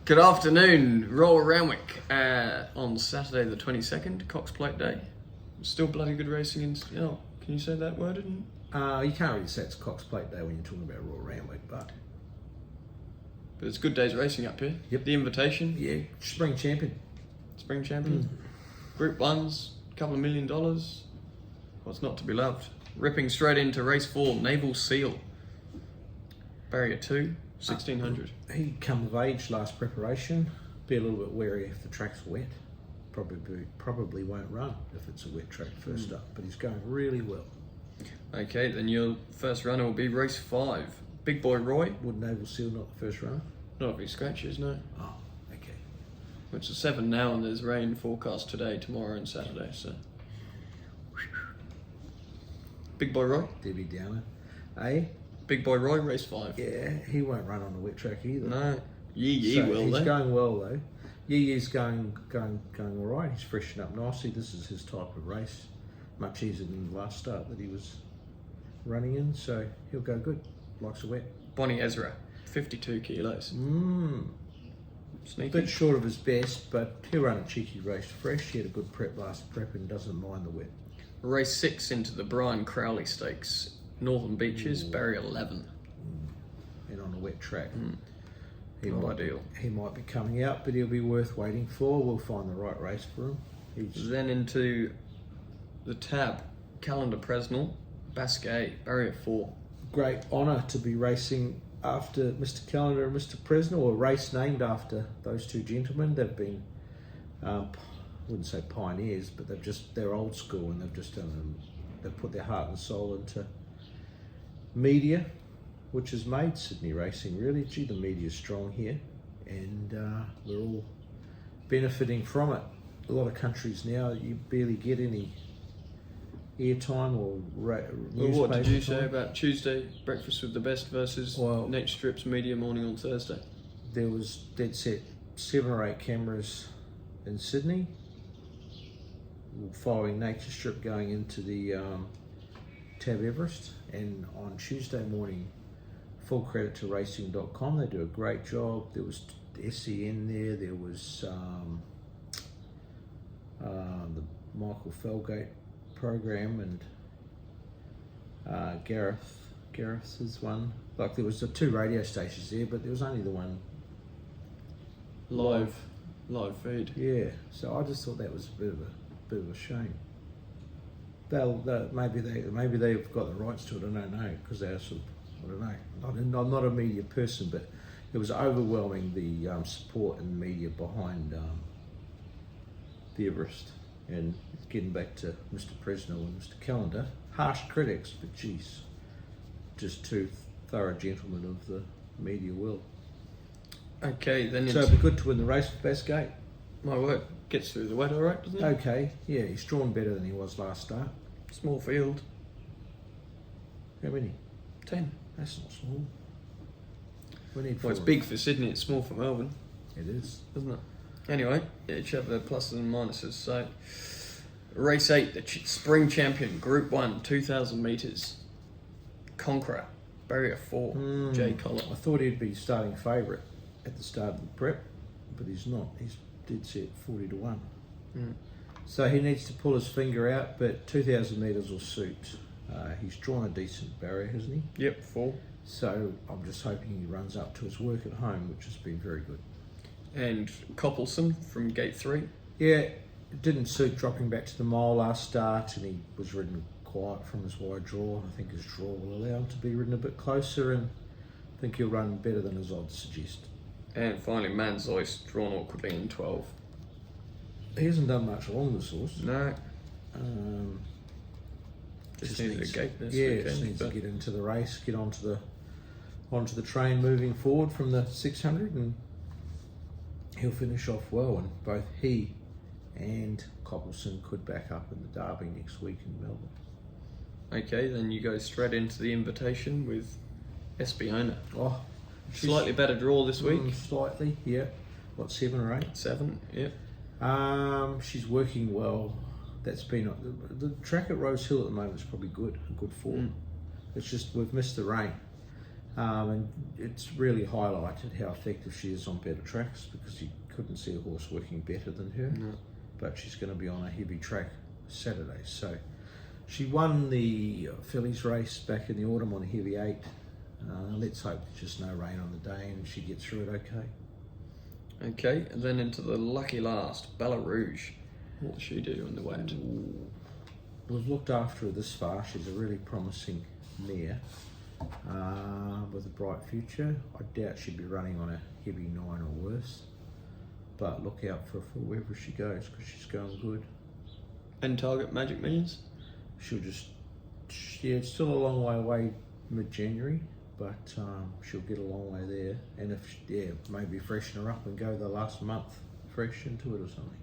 Good afternoon, Royal Randwick on Saturday the 22nd, Cox Plate Day. Still bloody good racing in... Oh, can you say that word? You can't really say it's Cox Plate Day when you're talking about Royal Randwick, but it's good days racing up here. Yep. The Invitation. Yeah, Spring Champion. Spring Champion. Group 1s, couple of $1 million. What's not to be loved? Ripping straight into race 4, Naval Seal. Barrier 2, 1600. He come of age last preparation. Be a little bit wary if the track's wet. Probably won't run if it's a wet track first up, but he's going really well. Okay, then your first runner will be race 5. Big Boy Roy. Would Naval Seal not the first runner? Not if he scratches, no. Oh, okay. Which is 7 now, and there's rain forecast today, tomorrow and Saturday, so. Big Boy Roy. Debbie Downer. Eh? Big Boy Roy, race 5. Yeah, he won't run on a wet track either. No. Yee will, he's though. going well though. Yee's going all right. He's freshened up nicely. This is his type of race. Much easier than the last start that he was running in, so he'll go good. Likes a wet. Bonnie Ezra, 52 kilos. Sneaky. Bit short of his best, but he'll run a cheeky race fresh. He had a good last prep and doesn't mind the wet. Race 6 into the Brian Crowley Stakes. Northern Beaches, barrier 11. And on a wet track. Not ideal. He might be coming out, but he'll be worth waiting for. We'll find the right race for him. Then into the Tab, Calendar Presnell, Basquet, barrier 4. Great honour to be racing after Mr. Calendar and Mr. Presnell, a race named after those two gentlemen. They've been, I wouldn't say pioneers, but they're old school, and they've put their heart and soul into media, which has made Sydney racing really. Gee, the media's strong here, and we're all benefiting from it. A lot of countries now, you barely get any airtime or newspaper. What did you say about Tuesday, Breakfast with the Best versus Next Strip's Media Morning on Thursday? There was dead set 7 or 8 cameras in Sydney following Nature Strip going into the Tab Everest, and on Tuesday morning, full credit to racing.com, they do a great job. There was SEN there was the Michael Felgate program, and Gareth's is one. Like, there was the 2 radio stations there, but there was only the one live feed. Yeah, so I just thought that was a bit of a shame. Maybe they've got the rights to it. I don't know, because they're sort of, I don't know. I'm not a media person, but it was overwhelming, the support and media behind the Everest. And getting back to Mr. Presnell and Mr. Calendar, harsh critics, but geez, just 2 thorough gentlemen of the media world. Okay, then so it'd be good to win the race with Basquet. My word, gets through the wet all right, doesn't he? Okay, yeah, he's drawn better than he was last start. Small field. How many? 10. That's not small. We need 4. Well, it's big for Sydney, it's small for Melbourne. It is. Isn't it? Anyway, each have their pluses and minuses. So, race 8, the Spring Champion, Group 1, 2,000 metres. Conqueror, barrier 4, Jay Collett. I thought he'd be starting favourite at the start of the prep, but he's not. He's dead set 40 to 1. So he needs to pull his finger out, but 2,000 metres will suit. He's drawn a decent barrier, hasn't he? Yep, 4. So I'm just hoping he runs up to his work at home, which has been very good. And Coppelson from Gate 3. Yeah, it didn't suit dropping back to the mile last start, and he was ridden quiet from his wide draw. I think his draw will allow him to be ridden a bit closer, and I think he'll run better than his odds suggest. And finally, Manzois, drawn awkwardly in 12. He hasn't done much along the source. No. Just needed a gate this weekend. weekend. Just needs to get into the race, get onto the train moving forward from the 600, and he'll finish off well. And both he and Coppelson could back up in the Derby next week in Melbourne. Okay, then you go straight into the Invitation with Espiona. Oh, slightly better draw this week. Slightly, yeah. What, 7 or 8? 7, yeah. She's working well. That's been the track at Rose Hill at the moment is probably good, a good form. It's just we've missed the rain. And it's really highlighted how effective she is on better tracks, because you couldn't see a horse working better than her. No. But she's going to be on a heavy track Saturday. So she won the fillies race back in the autumn on a heavy 8. Let's hope there's just no rain on the day and she gets through it okay. Okay, and then into the lucky last, Bella Rouge. What will she do on the wet? We've looked after her this far. She's a really promising mare with a bright future. I doubt she'd be running on a heavy 9 or worse. But look out for her wherever she goes, because she's going good. And target Magic Millions? She'll just, it's still a long way away mid-January, but she'll get a long way there. And if, maybe freshen her up and go the last month fresh into it or something.